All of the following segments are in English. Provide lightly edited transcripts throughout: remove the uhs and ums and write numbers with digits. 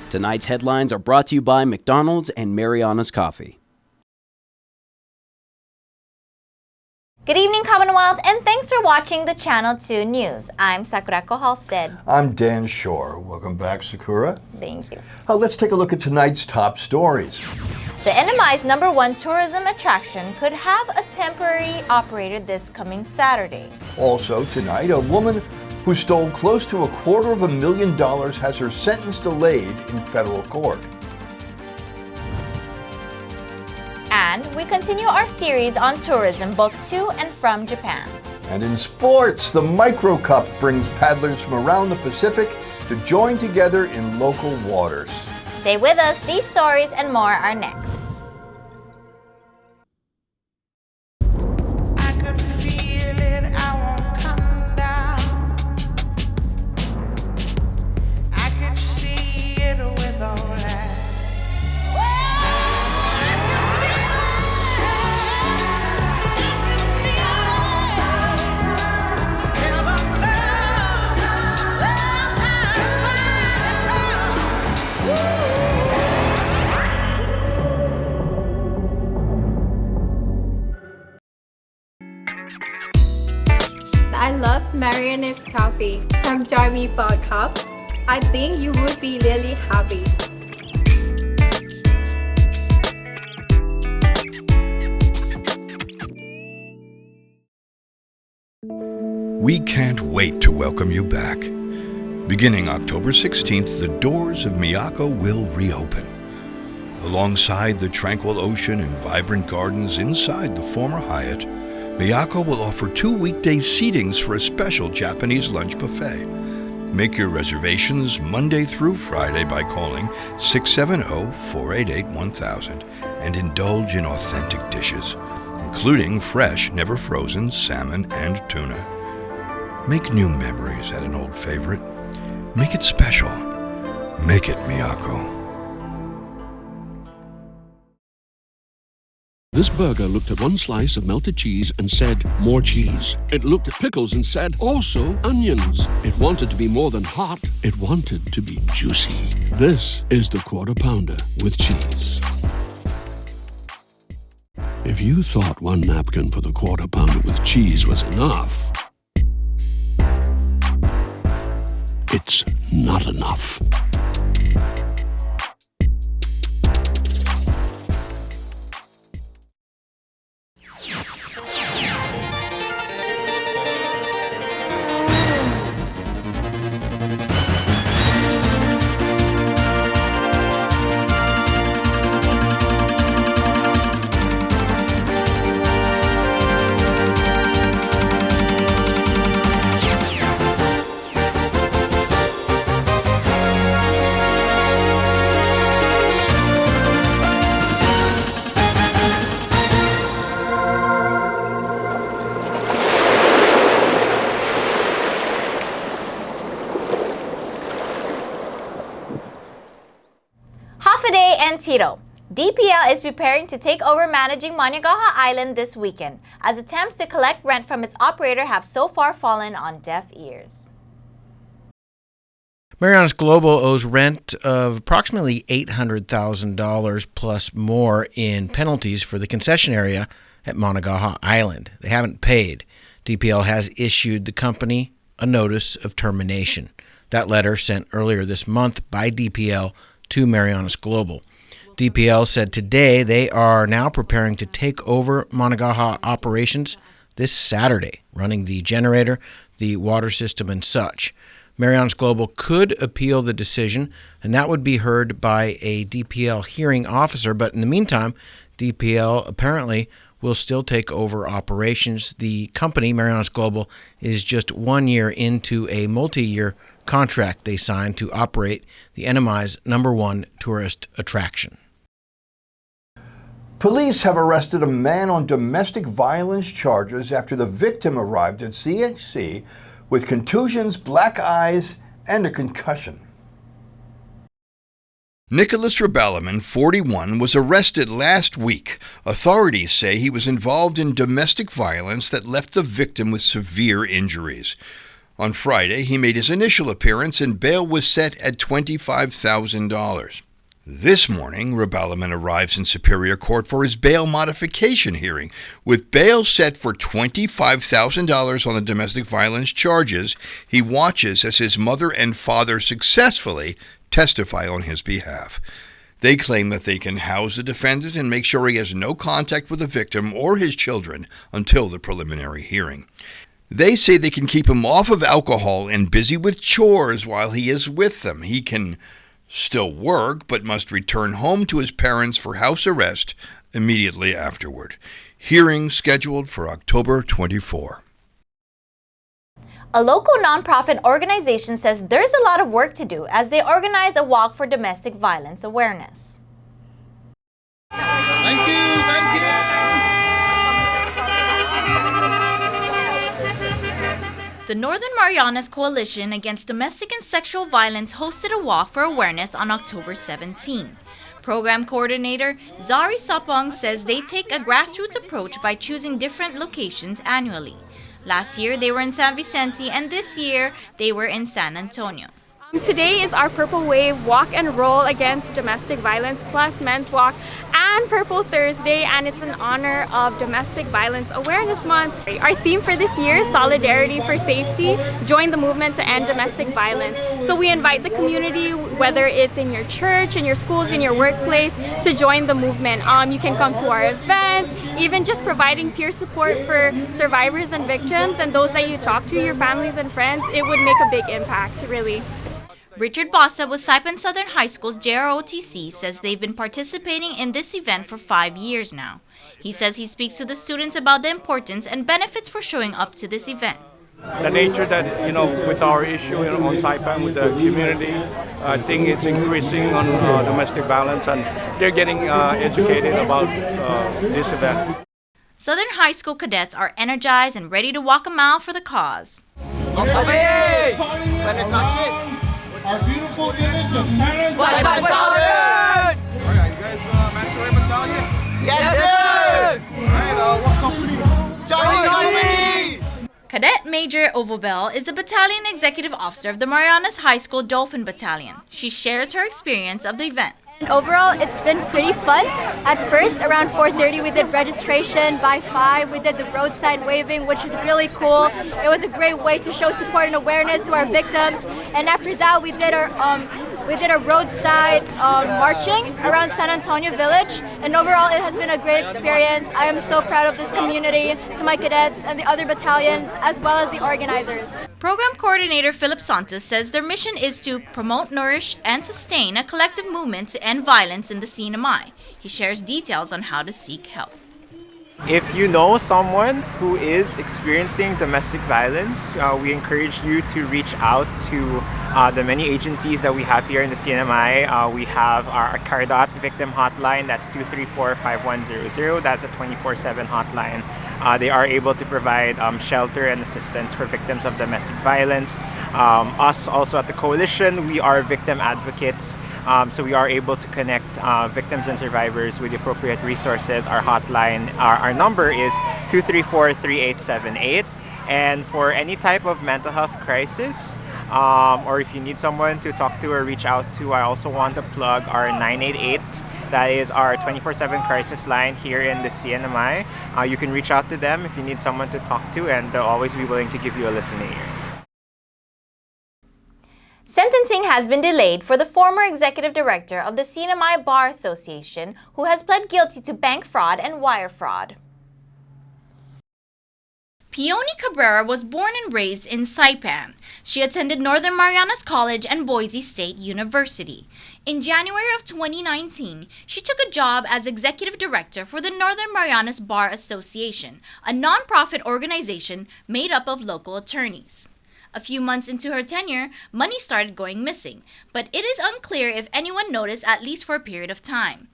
Tonight's headlines are brought to you by McDonald's and Marianas Coffee. Good evening, Commonwealth, and thanks for watching the Channel 2 News. I'm Sakurako Halstead. I'm Dan Shore. Welcome back, Sakura. Thank you. Let's take a look at tonight's top stories. The NMI's #1 tourism attraction could have a temporary operator this coming Saturday. Also tonight, a woman who stole close to $250,000 has her sentence delayed in federal court. And we continue our series on tourism both to and from Japan. And in sports, the Micro Cup brings paddlers from around the Pacific to join together in local waters. Stay with us. These stories and more are next. I love Marianas coffee. Come join me for a cup. I think you would be really happy. We can't wait to welcome you back. Beginning October 16th, the doors of Miyako will reopen. Alongside the tranquil ocean and vibrant gardens inside the former Hyatt, Miyako will offer 2 weekday seatings for a special Japanese lunch buffet. Make your reservations Monday through Friday by calling 670-488-1000 and indulge in authentic dishes, including fresh, never frozen salmon and tuna. Make new memories at an old favorite. Make it special. Make it Miyako. This burger looked at one slice of melted cheese and said, more cheese. It looked at pickles and said, also onions. It wanted to be more than hot. It wanted to be juicy. This is the Quarter Pounder with cheese. If you thought one napkin for the Quarter Pounder with cheese was enough, it's not enough. And Tito. DPL is preparing to take over managing Managaha Island this weekend, as attempts to collect rent from its operator have so far fallen on deaf ears. Marianas Global owes rent of approximately $800,000 plus more in penalties for the concession area at Managaha Island. They haven't paid. DPL has issued the company a notice of termination. That letter sent earlier this month by DPL to Marianas Global. DPL said today they are now preparing to take over Managaha operations this Saturday, running the generator, the water system, and such. Marianas Global could appeal the decision, and that would be heard by a DPL hearing officer. But in the meantime, DPL apparently will still take over operations. The company, Marianas Global, is just 1 year into a multi-year contract they signed to operate the NMI's #1 tourist attraction. Police have arrested a man on domestic violence charges after the victim arrived at CHC with contusions, black eyes, and a concussion. Nicholas Rebalaman, 41, was arrested last week. Authorities say he was involved in domestic violence that left the victim with severe injuries. On Friday, he made his initial appearance and bail was set at $25,000. This morning, Rebalaman arrives in Superior Court for his bail modification hearing. With bail set for $25,000 on the domestic violence charges, he watches as his mother and father successfully testify on his behalf. They claim that they can house the defendant and make sure he has no contact with the victim or his children until the preliminary hearing. They say they can keep him off of alcohol and busy with chores while he is with them. He can still work, but must return home to his parents for house arrest immediately afterward. Hearing scheduled for October 24. A local nonprofit organization says there's a lot of work to do as they organize a walk for domestic violence awareness. Thank you. The Northern Marianas Coalition Against Domestic and Sexual Violence hosted a walk for awareness on October 17. Program coordinator Zari Sapong says they take a grassroots approach by choosing different locations annually. Last year they were in San Vicente and this year they were in San Antonio. Today is our Purple Wave Walk and Roll Against Domestic Violence plus Men's Walk and Purple Thursday, and it's in honor of Domestic Violence Awareness Month. Our theme for this year is Solidarity for Safety, join the movement to end domestic violence. So we invite the community, whether it's in your church, in your schools, in your workplace, to join the movement. You can come to our events, even just providing peer support for survivors and victims and those that you talk to, your families and friends. It would make a big impact, really. Richard Bossa with Saipan Southern High School's JROTC says they've been participating in this event for 5 years now. He says he speaks to the students about the importance and benefits for showing up to this event. The nature that, with our issue on Saipan, with the community, I think it's increasing on domestic violence, and they're getting educated about this event. Southern High School cadets are energized and ready to walk a mile for the cause. Our beautiful image of San Antonio. Alright, you guys mandatory battalion? Yes, sir! Alright, what company? Charlie! Cadet Major Ovobel is the battalion executive officer of the Marianas High School Dolphin Battalion. She shares her experience of the event. Overall, it's been pretty fun. At first, around 4:30, we did registration. By 5, we did the roadside waving, which is really cool. It was a great way to show support and awareness to our victims. And after that, we did our roadside marching around San Antonio Village. And overall, it has been a great experience. I am so proud of this community, to my cadets and the other battalions, as well as the organizers. Program coordinator Philip Santos says their mission is to promote, nourish, and sustain a collective movement to end violence in the CNMI. He shares details on how to seek help. If you know someone who is experiencing domestic violence, we encourage you to reach out to the many agencies that we have here in the CNMI. We have our CARDOT victim hotline, that's 234-5100. That's a 24/7 hotline. They are able to provide shelter and assistance for victims of domestic violence. Us also at the coalition, we are victim advocates. So we are able to connect victims and survivors with the appropriate resources. Our hotline, our number is 234-3878. And for any type of mental health crisis, or if you need someone to talk to or reach out to, I also want to plug our 988. That is our 24/7 crisis line here in the CNMI. You can reach out to them if you need someone to talk to, and they'll always be willing to give you a listening ear. Sentencing has been delayed for the former executive director of the CNMI Bar Association, who has pled guilty to bank fraud and wire fraud. Peony Cabrera was born and raised in Saipan. She attended Northern Marianas College and Boise State University. In January of 2019, she took a job as executive director for the Northern Marianas Bar Association, a nonprofit organization made up of local attorneys. A few months into her tenure, money started going missing, but it is unclear if anyone noticed, at least for a period of time.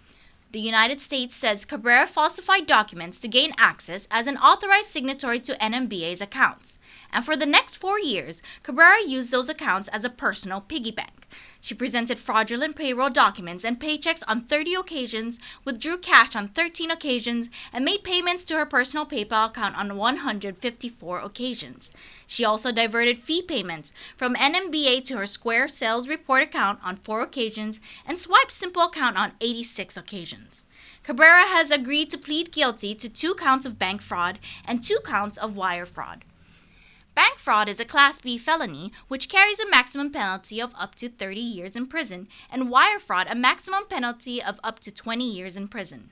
The United States says Cabrera falsified documents to gain access as an authorized signatory to NMBA's accounts. And for the next 4 years, Cabrera used those accounts as a personal piggy bank. She presented fraudulent payroll documents and paychecks on 30 occasions, withdrew cash on 13 occasions, and made payments to her personal PayPal account on 154 occasions. She also diverted fee payments from NMBA to her Square Sales Report account on 4 occasions and Swipe Simple account on 86 occasions. Cabrera has agreed to plead guilty to 2 counts of bank fraud and 2 counts of wire fraud. Bank fraud is a Class B felony, which carries a maximum penalty of up to 30 years in prison, and wire fraud a maximum penalty of up to 20 years in prison.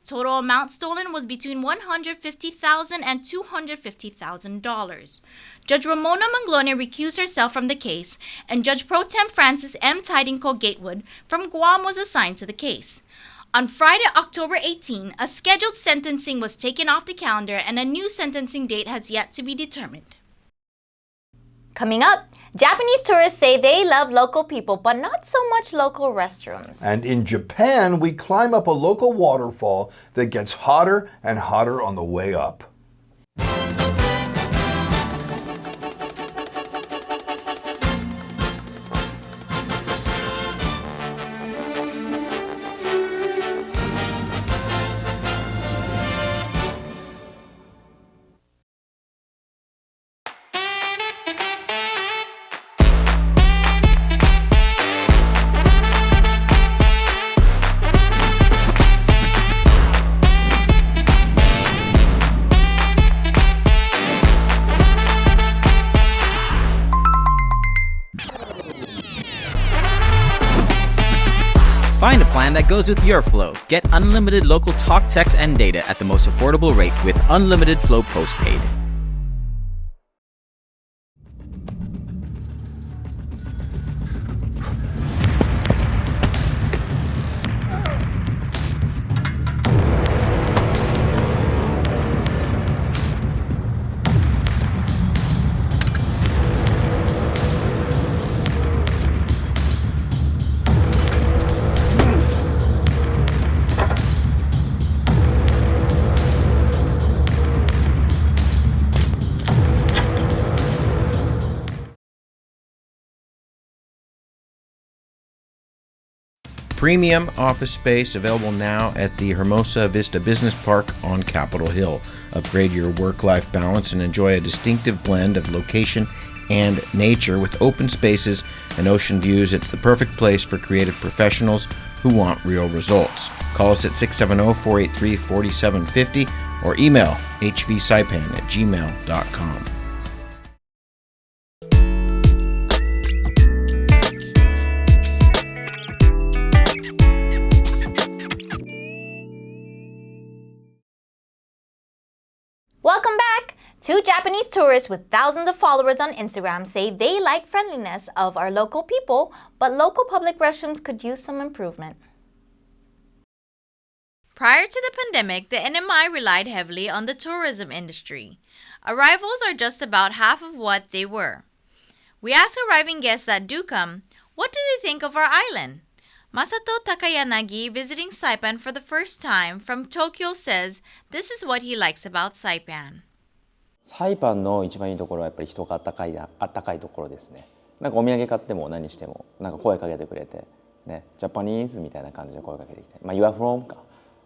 Total amount stolen was between $150,000 and $250,000. Judge Ramona Manglone recused herself from the case, and Judge Pro Tem Francis M. Tidingco Gatewood from Guam was assigned to the case. On Friday, October 18, a scheduled sentencing was taken off the calendar, and a new sentencing date has yet to be determined. Coming up, Japanese tourists say they love local people, but not so much local restrooms. And in Japan, we climb up a local waterfall that gets hotter and hotter on the way up. Find a plan that goes with your flow. Get unlimited local talk, text, and data at the most affordable rate with Unlimited Flow Postpaid. Premium office space available now at the Hermosa Vista Business Park on Capitol Hill. Upgrade your work-life balance and enjoy a distinctive blend of location and nature with open spaces and ocean views. It's the perfect place for creative professionals who want real results. Call us at 670-483-4750 or email hvsaipan@gmail.com. Welcome back! 2 Japanese tourists with thousands of followers on Instagram say they like friendliness of our local people, but local public restrooms could use some improvement. Prior to the pandemic, the NMI relied heavily on the tourism industry. Arrivals are just about half of what they were. We asked arriving guests that do come, what do they think of our island? Masato Takayanagi, visiting Saipan for the first time from Tokyo, says this is what he likes about Saipan. サイパンの一番いいところはやっぱり人があったかいところですね。なんかお土産買っても何してもなんか声かけてくれて、ね、ジャパニーズみたいな感じで声かけてきて、まあ You are from か、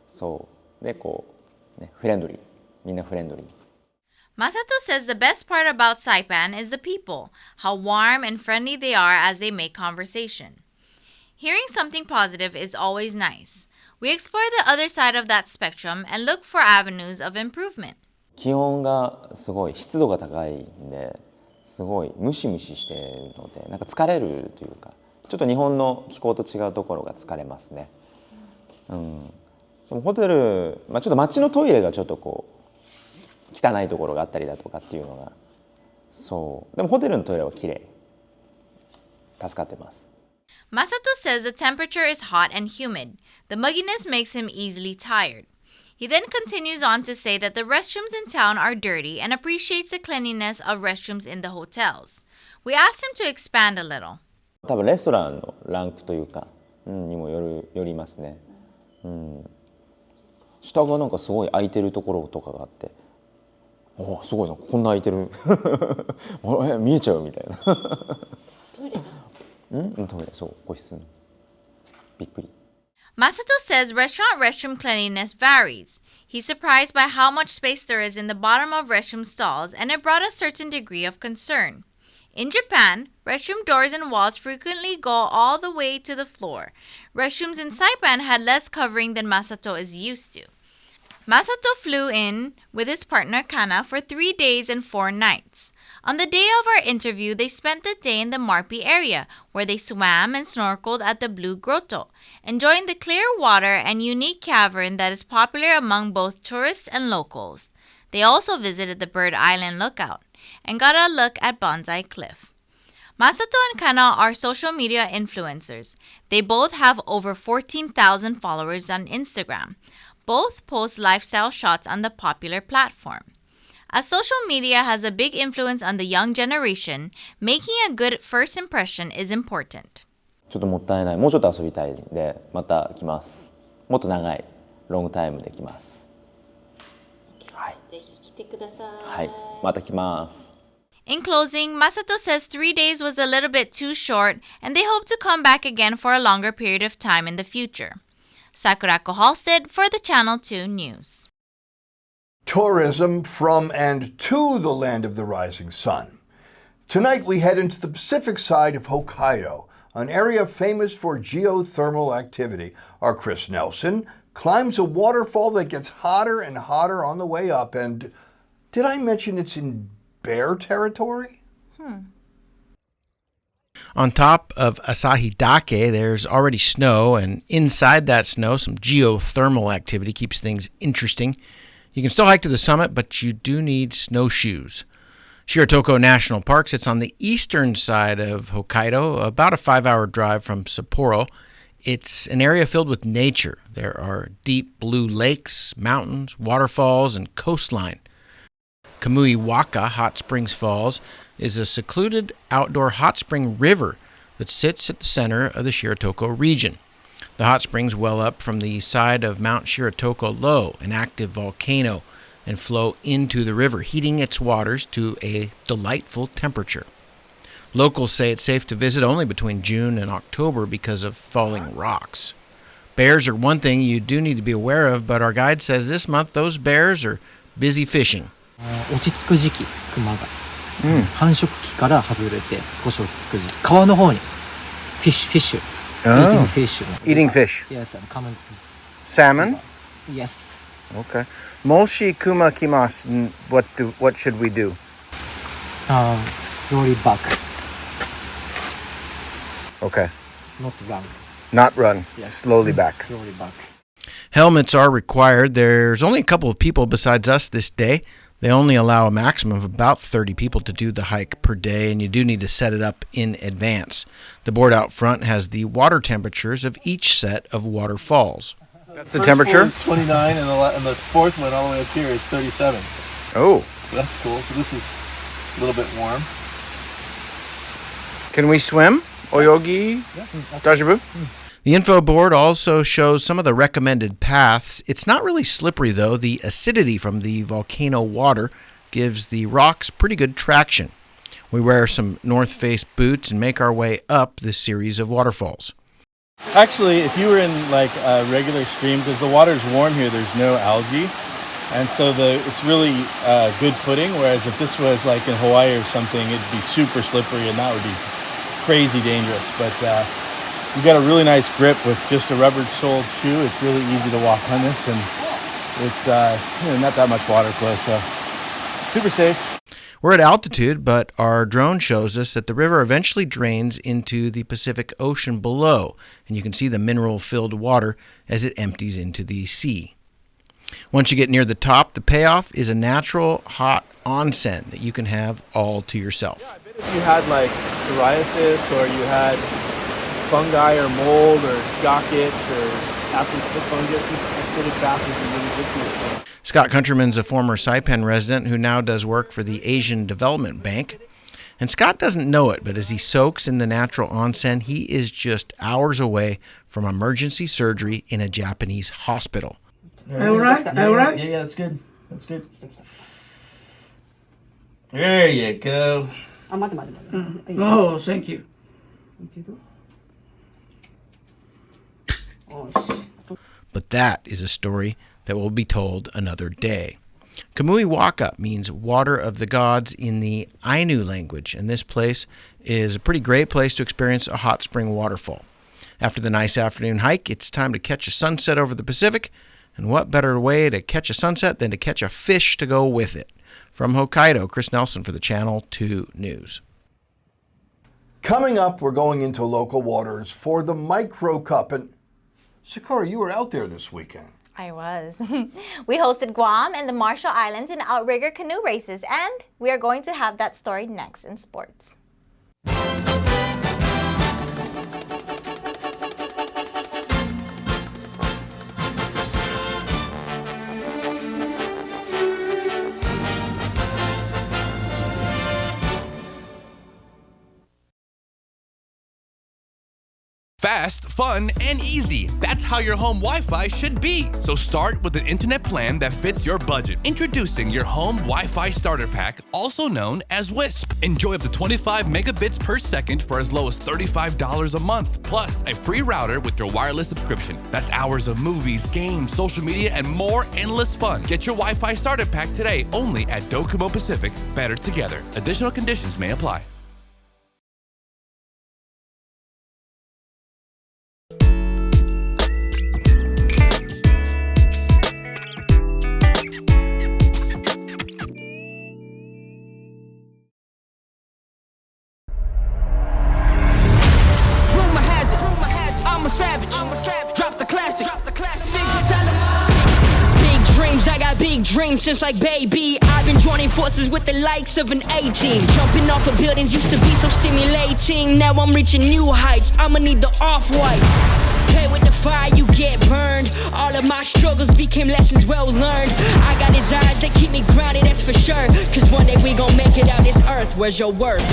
そうでこうねフレンドリー、みんなフレンドリー。Masato says the best part about Saipan is the people, how warm and friendly they are as they make conversation. Hearing something positive is always nice. We explore the other side of that spectrum and look for avenues of improvement. 気温がすごい湿度が高いんですごいムシムシしているのでなんか疲れるというかちょっと日本の気候と違うところが疲れますね。でもホテル、ちょっと街のトイレがちょっとこう汚いところがあったりだとかっていうのがそうでもホテルのトイレはきれい助かってます。Masato says the temperature is hot and humid. The mugginess makes him easily tired. He then continues on to say that the restrooms in town are dirty and appreciates the cleanliness of restrooms in the hotels. We asked him to expand a little. 多分レストランのランクというか、にもよりますね。下がなんかすごい空いてるところとかがあって、おおすごいな、こんな空いてる見えちゃうみたいなトイレトイレ、そう個室のびっくり。 Masato says restaurant restroom cleanliness varies. He's surprised by how much space there is in the bottom of restroom stalls, and it brought a certain degree of concern. In Japan, restroom doors and walls frequently go all the way to the floor. Restrooms in Saipan had less covering than Masato is used to. Masato flew in with his partner Kana for 3 days and 4 nights. On the day of our interview, they spent the day in the Marpi area, where they swam and snorkeled at the Blue Grotto, enjoying the clear water and unique cavern that is popular among both tourists and locals. They also visited the Bird Island Lookout and got a look at Bonsai Cliff. Masato and Kana are social media influencers. They both have over 14,000 followers on Instagram. Both post lifestyle shots on the popular platform. As social media has a big influence on the young generation, making a good first impression is important. ちょっともったいない。もうちょっと遊びたいんでまた来ます。もっと長いロングタイムで来ます。はい。ぜひ来てください。はい。また来ます。 In closing, Masato says 3 days was a little bit too short and they hope to come back again for a longer period of time in the future. Sakurako Halstead for the Channel 2 News. Tourism from and to the land of the rising sun. Tonight we head into the Pacific side of Hokkaido, an area famous for geothermal activity. Our Chris Nelson climbs a waterfall that gets hotter and hotter on the way up. And did I mention it's in bear territory? On top of Asahi Dake, there's already snow, and inside that snow, some geothermal activity keeps things interesting. You can still hike to the summit, but you do need snowshoes. Shiratoko National Park sits on the eastern side of Hokkaido, about a 5-hour drive from Sapporo. It's an area filled with nature. There are deep blue lakes, mountains, waterfalls, and coastline. Kamui-waka Hot Springs Falls is a secluded outdoor hot spring river that sits at the center of the Shiratoko region. The hot springs well up from the side of Mount Shiratoko Low, an active volcano, and flow into the river, heating its waters to a delightful temperature. Locals say it's safe to visit only between June and October because of falling rocks. Bears are one thing you do need to be aware of, but our guide says this month those bears are busy fishing. 落ち着く時期、クマが、繁殖期から外れて少し落ち着く時期、川の方にフィッシュ eating fish. Eating fish. Yes, and common. Salmon? Yes. Okay. Moshi kuma kimasu. What should we do? Slowly back. Okay. Not run. Not run. Yes. Slowly back. Slowly back. Helmets are required. There's only a couple of people besides us this day. They only allow a maximum of about 30 people to do the hike per day, and you do need to set it up in advance. The board out front has the water temperatures of each set of waterfalls. That's the temperature? Is 29, and the fourth one all the way up here is 37. Oh. So that's cool. So this is a little bit warm. Can we swim? Oyogi? Daijoubu? The info board also shows some of the recommended paths. It's not really slippery, though. The acidity from the volcano water gives the rocks pretty good traction. We wear some North Face boots and make our way up this series of waterfalls. Actually, if you were in like a regular stream, because the water's warm here, there's no algae. And so it's really good footing, whereas if this was like in Hawaii or something, it'd be super slippery and that would be crazy dangerous. But you've got a really nice grip with just a rubber-soled shoe. It's really easy to walk on this, and it's not that much water flow, so super safe. We're at altitude, but our drone shows us that the river eventually drains into the Pacific Ocean below, and you can see the mineral-filled water as it empties into the sea. Once you get near the top, the payoff is a natural hot onsen that you can have all to yourself. If you had like psoriasis, or you had fungi or mold or gocket or acid fungus, this acidic bath is really good for you. Scott Countryman's a former Saipan resident who now does work for the Asian Development Bank. And Scott doesn't know it, but as he soaks in the natural onsen, he is just hours away from emergency surgery in a Japanese hospital. All right? All right? Yeah, that's good. That's good. There you go. Oh, thank you. But that is a story that will be told another day. Kamui Waka means water of the gods in the Ainu language, and this place is a pretty great place to experience a hot spring waterfall. After the nice afternoon hike, it's time to catch a sunset over the Pacific, and what better way to catch a sunset than to catch a fish to go with it? From Hokkaido, Chris Nelson for the Channel 2 News. Coming up, we're going into local waters for the Micro Cup. And Sakura, you were out there this weekend. I was. We hosted Guam and the Marshall Islands in outrigger canoe races, and we are going to have that story next in sports. Fast, fun, and easy. That's how your home Wi-Fi should be. So start with an internet plan that fits your budget. Introducing your home Wi-Fi starter pack, also known as WISP. Enjoy up to 25 megabits per second for as low as $35 a month. Plus, a free router with your wireless subscription. That's hours of movies, games, social media, and more endless fun. Get your Wi-Fi starter pack today only at Docomo Pacific. Better together. Additional conditions may apply. Dreams since like baby, I've been joining forces with the likes of an A-team. Jumping off of buildings used to be so stimulating. Now I'm reaching new heights, I'ma need the off-whites. Play with the fire, you get burned. All of my struggles became lessons well learned. I got desires that keep me grounded, that's for sure. Cause one day we gon' make it out this earth, where's your worth?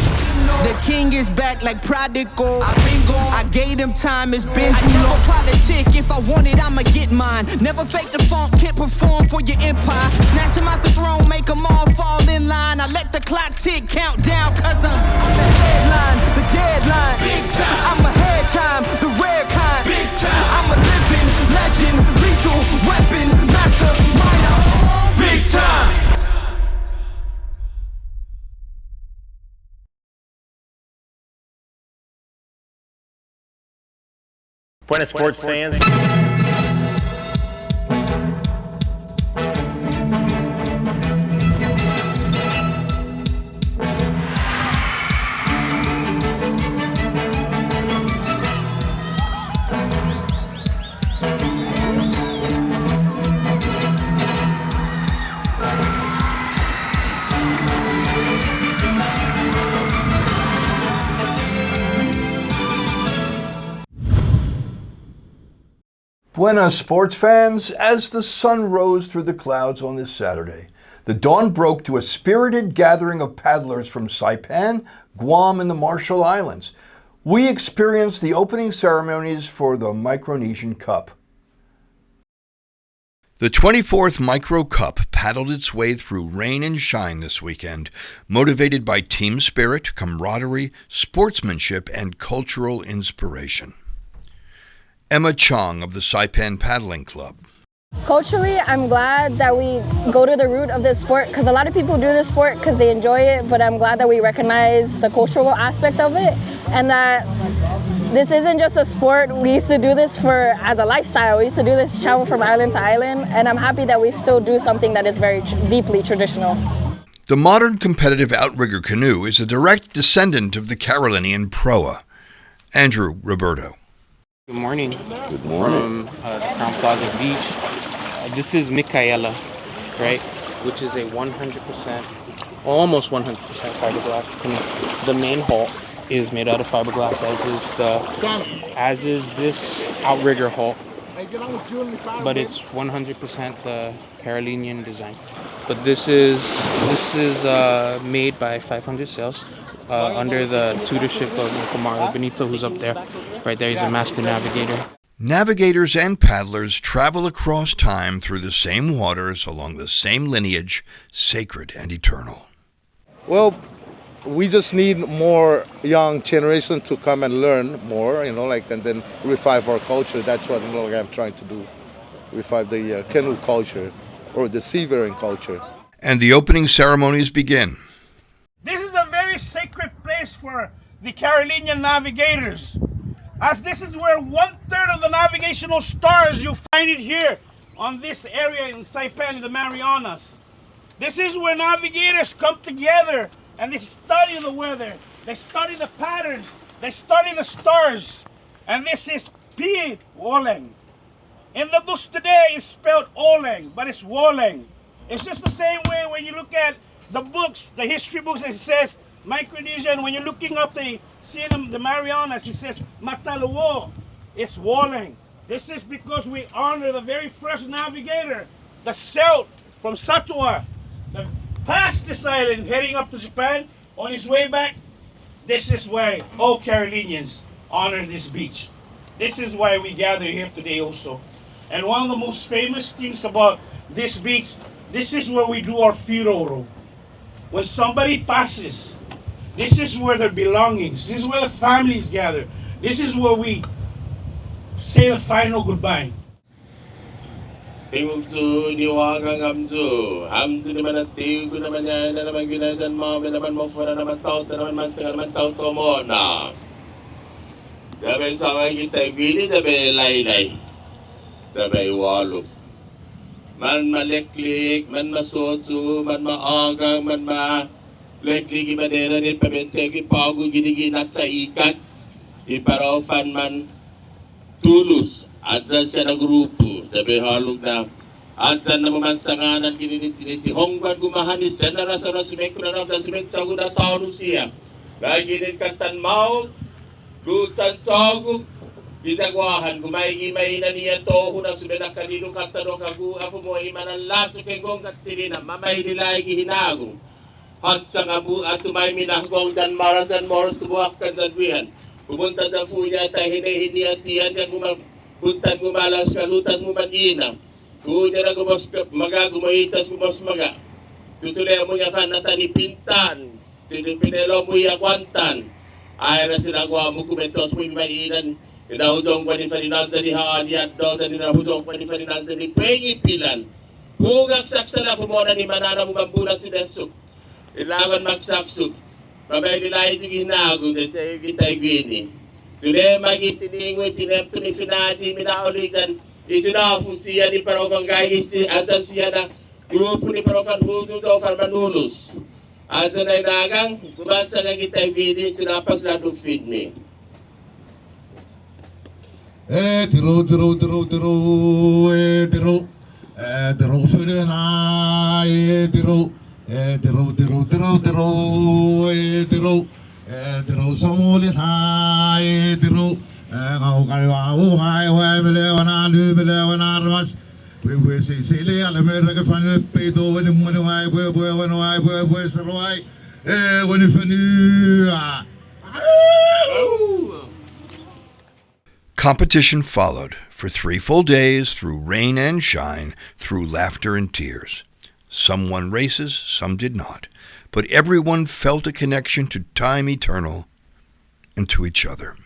The king is back like prodigal. I've been gone, I gave him time, it's been too long. Politic, if I want it, I'ma get mine. Never fake the funk, can't perform for your empire. Snatch him out the throne, make them all fall in line. I let the clock tick, count down, cause I'm the headline, the deadline. Big time. I'm ahead time, the rare kind. Big time. I'm a living legend, lethal weapon, mastermind. Big time. Buenas sports fans. Buenas sports fans, as the sun rose through the clouds on this Saturday, the dawn broke to a spirited gathering of paddlers from Saipan, Guam, and the Marshall Islands. We experienced the opening ceremonies for the Micronesian Cup. The 24th Micro Cup paddled its way through rain and shine this weekend, motivated by team spirit, camaraderie, sportsmanship, and cultural inspiration. Emma Chong of the Saipan Paddling Club. Culturally, I'm glad that we go to the root of this sport because a lot of people do this sport because they enjoy it, but I'm glad that we recognize the cultural aspect of it and that this isn't just a sport. We used to do this as a lifestyle. We used to do this, travel from island to island, and I'm happy that we still do something that is very deeply traditional. The modern competitive outrigger canoe is a direct descendant of the Carolinian proa. Andrew Roberto. Good morning. Good morning. From Crown Plaza Beach. This is Micaela, right? Which is a 100%, almost 100% fiberglass canoe. The main hull is made out of fiberglass, as is this outrigger hull. but it's 100% the Carolinian design. But this is made by 500 Sails under the tutorship of Camaro Benito, who's up there. Right there, he's a master navigator. Navigators and paddlers travel across time through the same waters along the same lineage, sacred and eternal. Well, we just need more young generation to come and learn more, and then revive our culture. That's what I'm trying to do, revive the canoe culture or the seafaring culture. And the opening ceremonies begin. This is a very sacred place for the Carolinian navigators, as this is where 1/3 of the navigational stars, you find it here on this area in Saipan, in the Marianas. This is where navigators come together and they study the weather, they study the patterns, they study the stars. And this is P. Woleng. In the books today, it's spelled Oleng, but it's Woleng. It's just the same way when you look at the books, the history books, it says Micronesian. When you're looking up the CNMI, the Marianas, it says Mataluo. It's Woleng. This is because we honor the very first navigator that sailed from Satua, that passed this island heading up to Japan. On his way back, this is why all Carolinians honor this beach. This is why we gather here today also. And one of the most famous things about this beach, this is where we do our funeral. When somebody passes, this is where their belongings, this is where the families gather. This is where we say the final goodbye. Tinguksu niwagang amsu, amsu naman at tigo naman yan na naman ginasan mo, naman mo fura naman tao, naman mansaga naman tao to mo na. Dabe sa nga kita gini, dabe laylay, dabe walo. Man maleklik, man masotsu, man maagang, man maleklik imadera ni pabensegi pagu giniginat sa ikat, iparofan man tulus. Adza siya na grupo, sabi halog na adza na mamansanganan gininiti hongban gumahani siya na rasa rasumek na nang dasimek sa guna tao siya. Laginin katan mau, lutan tawag, bitagwahan, gumay-gimay na niya to, hunang sumenak kanino katano kagu, afo mo imanan lato kay gong katirina, mamay nila ay gihinagong. Hat sa ngabu at tumay minahgong dan marasan moros tubuak kandanwihan. Pumunta na po niya tayo hinihini at tiyan niya puntan gumalas ka, lutas mo man inang. Kunya na gumahitas gumas maga. Tutulay mo niya fan na tani pintan. Pinelo mo iya kwantan. Ay na sinagawa mo kumentos mo yung mainan. Inahudong pa ni Ferdinando ni Haan Yaddo. Inahudong pa ni Ferdinando ni Pengi Pilan. Hugak saksala fumona ni Manara mo bambula si Desuk. Ilawan magsaksuk. Pabay nila ito ginagong. Kita gini. Today, magitining with Tinepto ni Finaji, Minaulitan, isinafu siya ni Parofan Gagis, atan siya na grupo ni Parofan Hudu do Farmanulus. Atan ay nagang, kumansa nga kita gini, sinapas na to feed me. Tiro, fune na, tiro. Diro samoli hai diro ngau kariwa hai hai belewana lu belewana ras we say sele ala mera ka fanu pedo ni mo hai we sarwai woni fanu. Competition followed for 3 full days through rain and shine, through laughter and tears. Some won races, some did not. But everyone felt a connection to time eternal and to each other.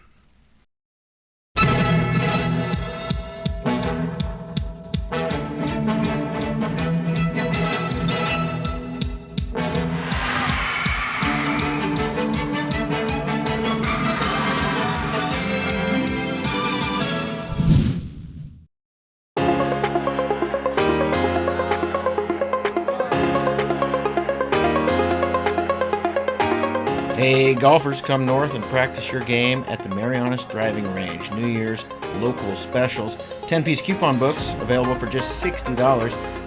Hey, golfers, come north and practice your game at the Marianas Driving Range. New Year's local specials. 10-piece coupon books available for just $60.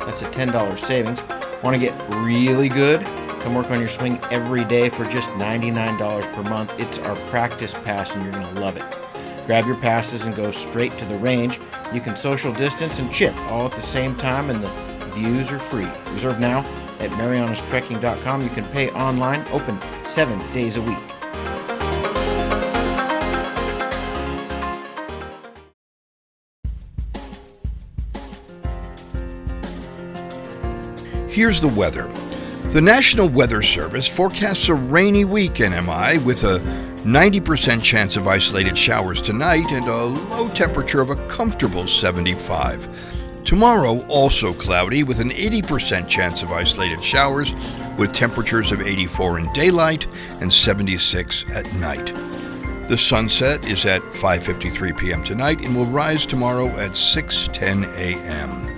That's a $10 savings. Want to get really good? Come work on your swing every day for just $99 per month. It's our practice pass and you're going to love it. Grab your passes and go straight to the range. You can social distance and chip all at the same time, and the views are free. Reserve now at marianastrekking.com. You can pay online, open 7 days a week. Here's the weather. The National Weather Service forecasts a rainy week in MI with a 90% chance of isolated showers tonight and a low temperature of a comfortable 75. Tomorrow, also cloudy with an 80% chance of isolated showers with temperatures of 84 in daylight and 76 at night. The sunset is at 5:53 p.m. tonight and will rise tomorrow at 6:10 a.m.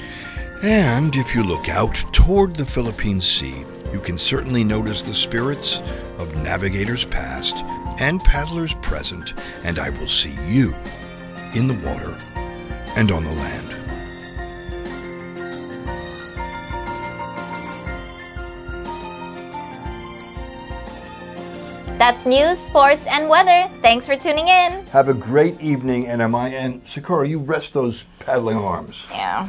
And if you look out toward the Philippine Sea, you can certainly notice the spirits of navigators past and paddlers present, and I will see you in the water and on the land. That's news, sports, and weather. Thanks for tuning in. Have a great evening, NMI. And Sakura, you rest those paddling arms. Yeah.